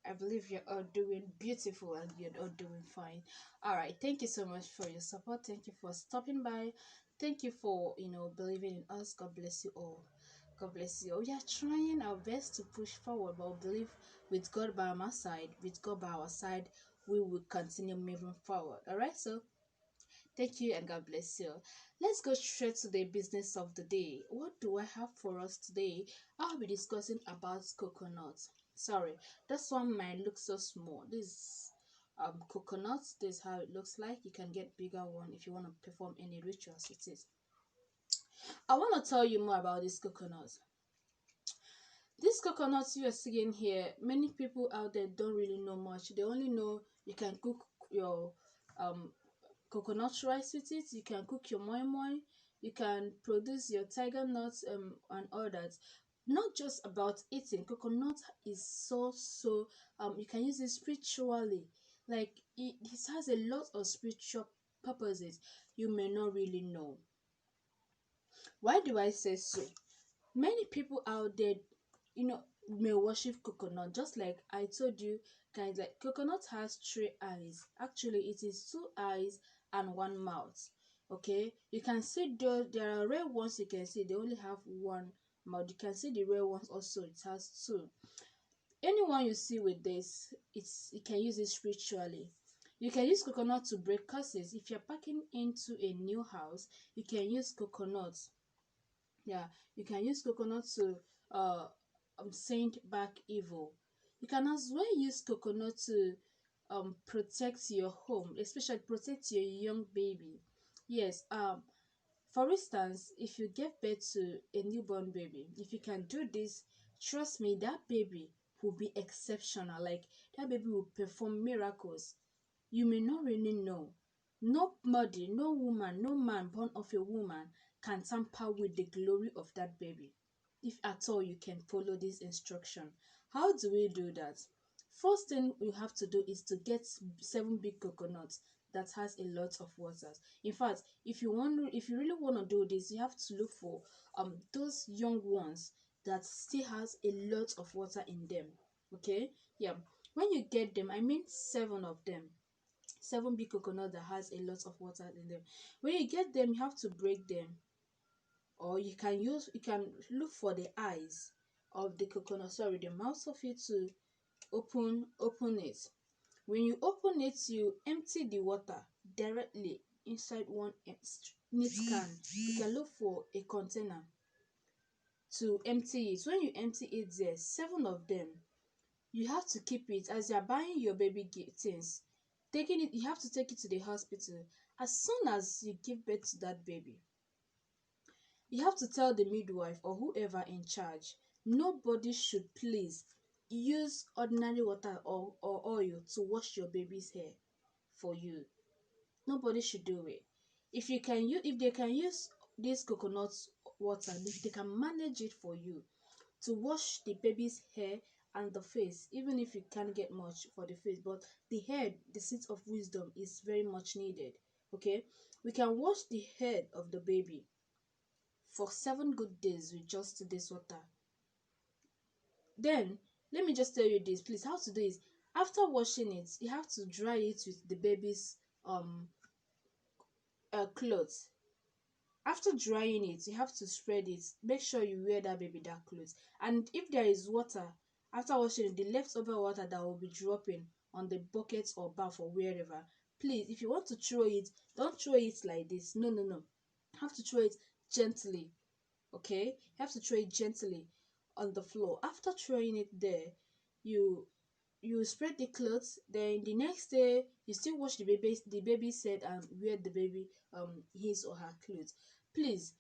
I believe you're all doing beautiful and you're all doing fine. All right, thank you so much for your support. Thank you for stopping by. Thank you for believing in us. God bless you all. God bless you. We are trying our best to push forward, but we believe with God by our side, with God by our side, we will continue moving forward. All right, so thank you and God bless you. Let's go straight to the business of the day. What do I have for us today? I'll be discussing about coconut. Sorry, this one might look so small. This coconut, this is how it looks like. You can get bigger one if you want to perform any rituals with it. I want to tell you more about this coconut. This coconut you are seeing here, many people out there don't really know much. They only know you can cook your um coconut rice with it. You can cook your moi moi. You can produce your tiger nuts and all that. Not just about eating. Coconut is so you can use it spiritually. Like it has a lot of spiritual purposes you may not really know. Why do I say so? Many people out there, may worship coconut. Just like I told you guys, like coconut has three eyes. Actually, it is two eyes and one mouth. Okay, you can see those. There are rare ones you can see they only have one mouth. You can see the rare ones also, it has two. Anyone you see with this, you can use it spiritually. You can use coconut to break curses. If you're packing into a new house, you can use coconut. Yeah, you can use coconut to uh send back evil. You can as well use coconut to protect your home, especially protect your young baby. Yes, for instance, if you give birth to a newborn baby, if you can do this, trust me, that baby will be exceptional. Like that baby will perform miracles. You may not really know. Nobody, no woman, no man born of a woman can tamper with the glory of that baby. If at all you can follow this instruction. How do we do that? First thing you have to do is to get seven big coconuts that has a lot of water. In fact, if you really want to do this, you have to look for those young ones that still has a lot of water in them. Okay? Yeah. When you get them, I mean seven of them, seven big coconut that has a lot of water in them. When you get them, you have to break them, or you can look for the eyes of the coconut, sorry, the mouth of it, to open it. When you open it, you empty the water directly inside one neat can. You can look for a container to empty it. When you empty it there, seven of them, you have to keep it as you're buying your baby things. Taking it, you have to take it to the hospital. As soon as you give birth to that baby, you have to tell the midwife or whoever in charge, nobody should please use ordinary water or oil to wash your baby's hair for you. Nobody should do it. If they can use this coconut water, if they can manage it for you to wash the baby's hair and the face, even if you can't get much for the face, but the head, the seat of wisdom, is very much needed. Okay, we can wash the head of the baby for 7 good days with just this water. Then let me just tell you this, please. How to do is, after washing it, you have to dry it with the baby's clothes. After drying it, you have to spread it. Make sure you wear that baby that clothes. And if there is water after washing it, the leftover water that will be dropping on the bucket or bath or wherever, please, if you want to throw it, don't throw it like this. No, no, no. You have to throw it gently. Okay, you have to throw it gently on the floor. After throwing it there, you spread the clothes. Then the next day, you still wash the baby's head and wear the baby his or her clothes. Please,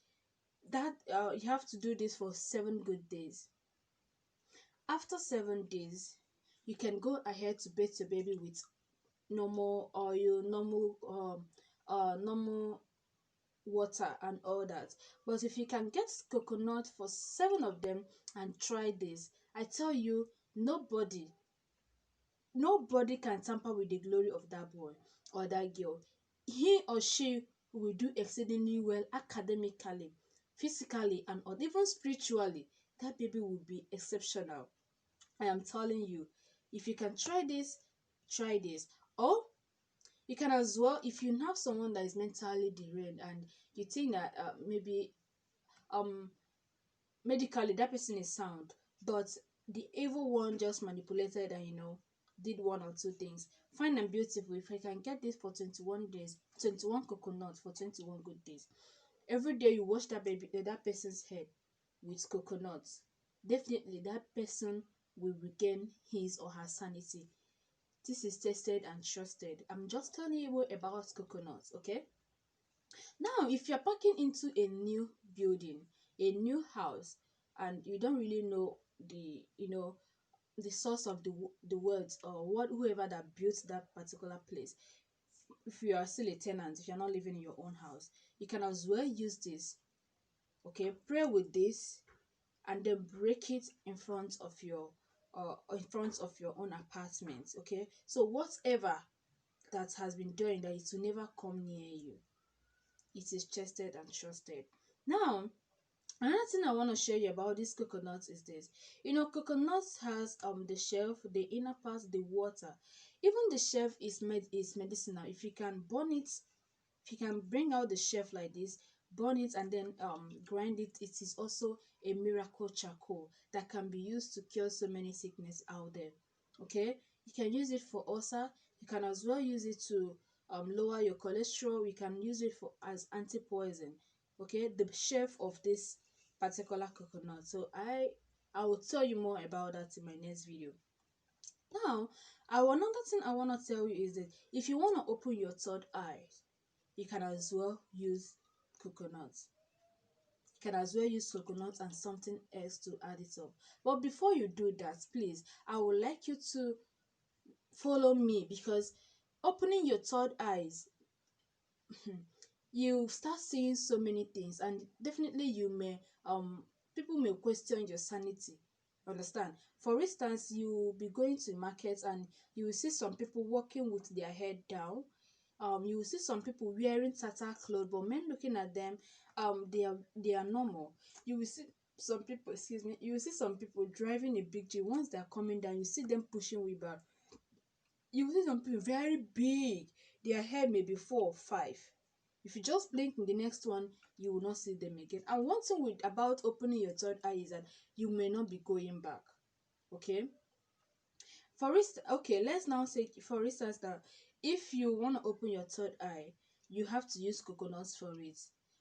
that you have to do this for 7 good days. After 7 days, you can go ahead to bathe your baby with normal oil, normal water and all that. But if you can get coconut for seven of them and try this, I tell you, nobody can tamper with the glory of that boy or that girl. He or she will do exceedingly well academically, physically, and or even spiritually. That baby will be exceptional. I am telling you, If you can try this, try this. Or you can as well, if you have someone that is mentally derailed and you think that maybe um medically that person is sound, but the evil one just manipulated and did one or two things. Fine and beautiful. If I can get this for 21 days, 21 coconuts for 21 good days. Every day you wash that person's head with coconuts. Definitely that person will regain his or her sanity. This is tested and trusted. I'm just telling you about coconuts, okay? Now, if you're packing into a new building, a new house, and you don't really know the source of the words or whoever that built that particular place, if you are still a tenant, if you're not living in your own house, you can as well use this. Okay, pray with this and then break it in front of your own apartment. Okay, so whatever that has been doing, that it will never come near you. It is tested and trusted. Now, another thing I want to share you about this coconut is this. Coconuts has the shelf, the inner part, the water. Even the shelf is medicinal. If you can burn it, if you can bring out the shelf like this, burn it and then grind it, it is also a miracle charcoal that can be used to cure so many sickness out there. Okay, you can use it for ulcer. You can as well use it to lower your cholesterol. You can use it for as anti-poison. Okay, the shelf of this particular coconut. So I will tell you more about that in my next video. Now, another thing I want to tell you is that if you want to open your third eye, you can as well use coconuts. You can as well use coconut and something else to add it up. But before you do that, please, I would like you to follow me, because opening your third eyes, you start seeing so many things, and definitely you may people may question your sanity. Understand? For instance, you will be going to markets and you will see some people walking with their head down. You will see some people wearing tata clothes, but men looking at them, they are normal. You will see some people, excuse me, you will see some people driving a big Jeep. Once they are coming down, you see them pushing wheelbarrow. You will see some people very big, their hair may be 4 or 5. If you just blink in the next one, you will not see them again. And one thing about opening your third eye is that you may not be going back. Okay, okay, let's now say, for instance, that if you want to open your third eye, you have to use coconuts for it.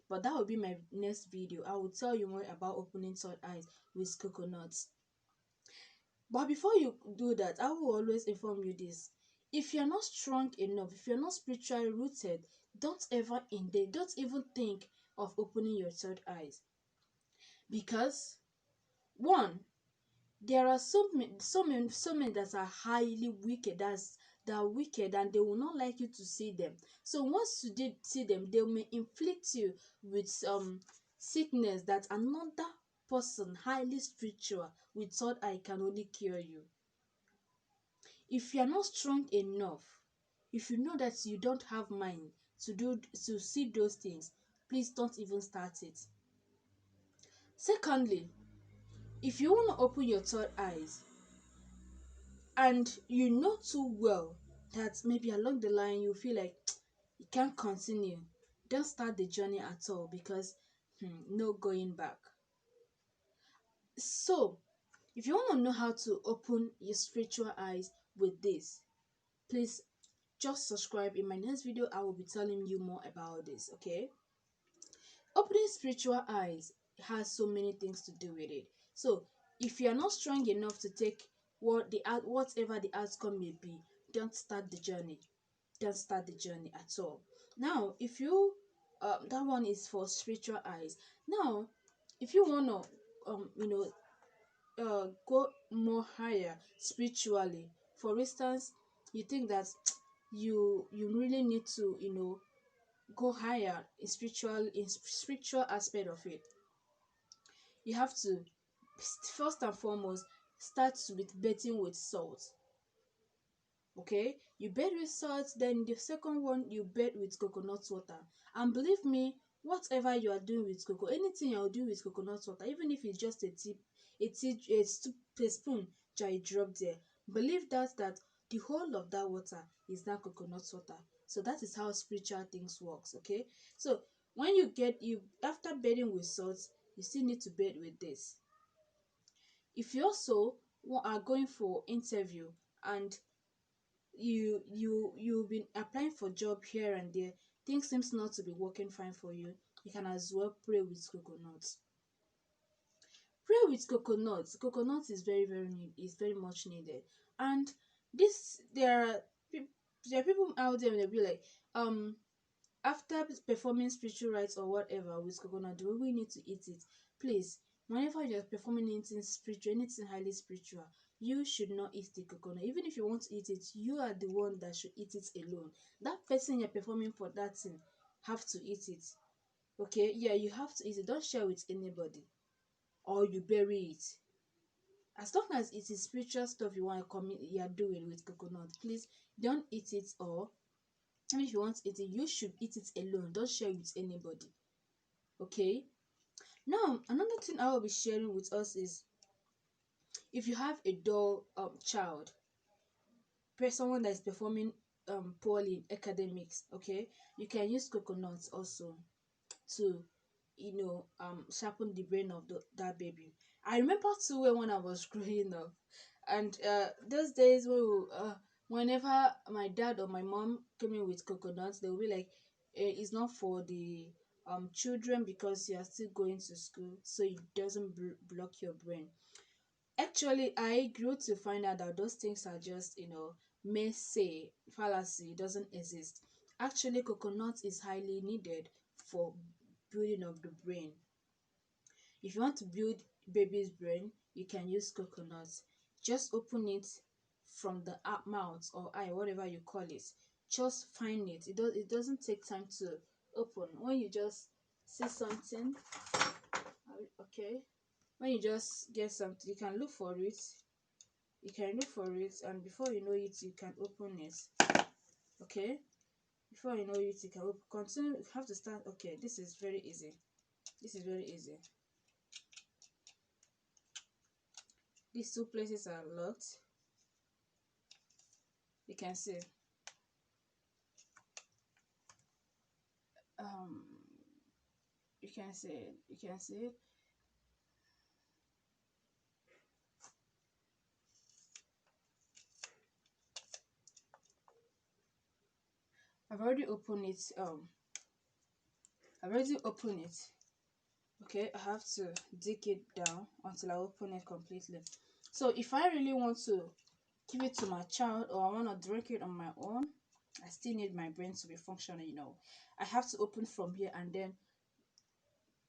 But that will be my next video. I will tell you more about opening third eyes with coconuts. But before you do that, I will always inform you this. If you're not strong enough, if you're not spiritually rooted, don't even think of opening your third eyes. Because one, there are so many that are highly wicked, that are wicked, and they will not like you to see them. So once you did see them, they may inflict you with sickness that another person highly spiritual with third eye can only cure you. If you are not strong enough, if you know that you don't have mind to see those things, please don't even start it. Secondly, if you want to open your third eyes and you know too well that maybe along the line you feel like you can't continue, don't start the journey at all, because no going back. So if you want to know how to open your spiritual eyes with this, please just subscribe. In my next video, I will be telling you more about this. Okay, opening spiritual eyes has so many things to do with it. So if you are not strong enough to take whatever the outcome may be, don't start the journey. Don't start the journey at all. Now, if you that one is for spiritual eyes. Now, if you want to go more higher spiritually, for instance, you think that you really need to go higher in spiritual aspect of it, you have to first and foremost start with bathing with salt. Okay, you bathe with salt, then the second one you bathe with coconut water. And believe me, whatever you are doing with anything you are doing with coconut water, even if it's just a teaspoon that you drop there, Believe that the whole of that water is that coconut water. So that is how spiritual things works. Okay, so when you after bathing with salt, you still need to bathe with this. If you also are going for interview and you've been applying for job here and there, things seems not to be working fine for you, you can as well pray with coconut. Pray with coconut. Coconut is is very much needed. And this there are people out there, they'll be like, after performing spiritual rites or whatever with coconut, do we need to eat it? Please, whenever you're performing anything spiritual, anything highly spiritual, you should not eat the coconut. Even if you want to eat it, you are the one that should eat it alone. That person you're performing for that thing have to eat it. Okay, yeah, you have to eat it. Don't share with anybody, or you bury it. As long as it is spiritual stuff you want to commit, you are doing with coconut, please don't eat it. Or if you want to eat it, you should eat it alone. Don't share it with anybody. Okay. Now, another thing I will be sharing with us is, if you have a dull child, someone that is performing poorly in academics, okay, you can use coconuts also to sharpen the brain of that baby. I remember too when I was growing up, and those days whenever my dad or my mom came in with coconuts, they will be like, it's not for the children because you are still going to school, so it doesn't block your brain. Actually, I grew to find out that those things are just, may say fallacy. It doesn't exist. Actually, coconut is highly needed for building of the brain. If you want to build baby's brain, you can use coconut. Just open it from the mouth or eye, whatever you call it. Just find it. It doesn't take time to open. When you just see something, okay. When you just get something, you can look for it. You can look for it, and before you know it, you can open it. Okay. Before you know it, you can continue. You have to start. Okay, this is very easy. This is very easy. These two places are locked. You can see. Um, you can see it. You can see it. I've already opened it. I've already opened it. Okay, I have to dig it down until I open it completely. So if I really want to give it to my child, or I want to drink it on my own, I still need my brain to be functional. I have to open from here and then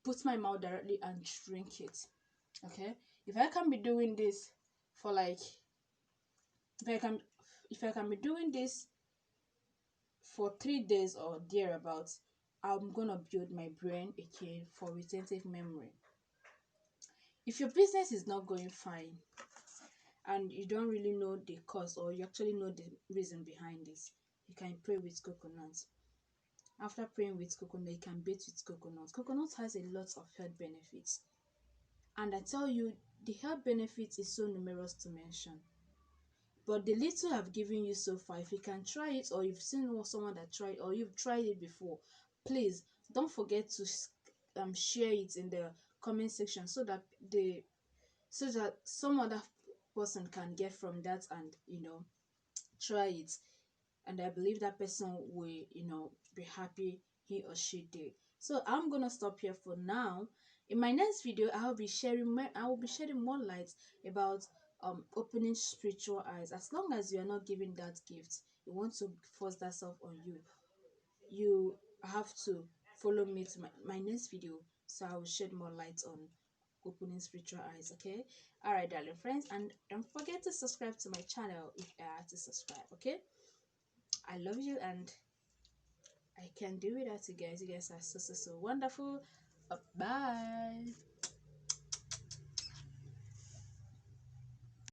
put my mouth directly and drink it. Okay, if I can be doing this for like, if I can if I can be doing this for 3 days or thereabouts, I'm gonna build my brain again for retentive memory. If your business is not going fine and you don't really know the cause, or you actually know the reason behind this, you can pray with coconut. After praying with coconut, you can bathe with coconut. Coconut has a lot of health benefits, and I tell you, the health benefits is so numerous to mention. But the little I've given you so far, if you can try it, or you've seen someone that tried, or you've tried it before, please don't forget to share it in the comment section, so that some other person can get from that and try it. And I believe that person will be happy he or she did. So I'm gonna stop here for now. In my next video, I will be sharing more light about opening spiritual eyes. As long as you are not giving that gift, you want to force that self on you, you have to follow me to my next video, so I will shed more light on opening spiritual eyes. Okay, all right, darling friends, and don't forget to subscribe to my channel if you are to subscribe. Okay, I love you, and I can do without you guys. You guys are so wonderful. Bye.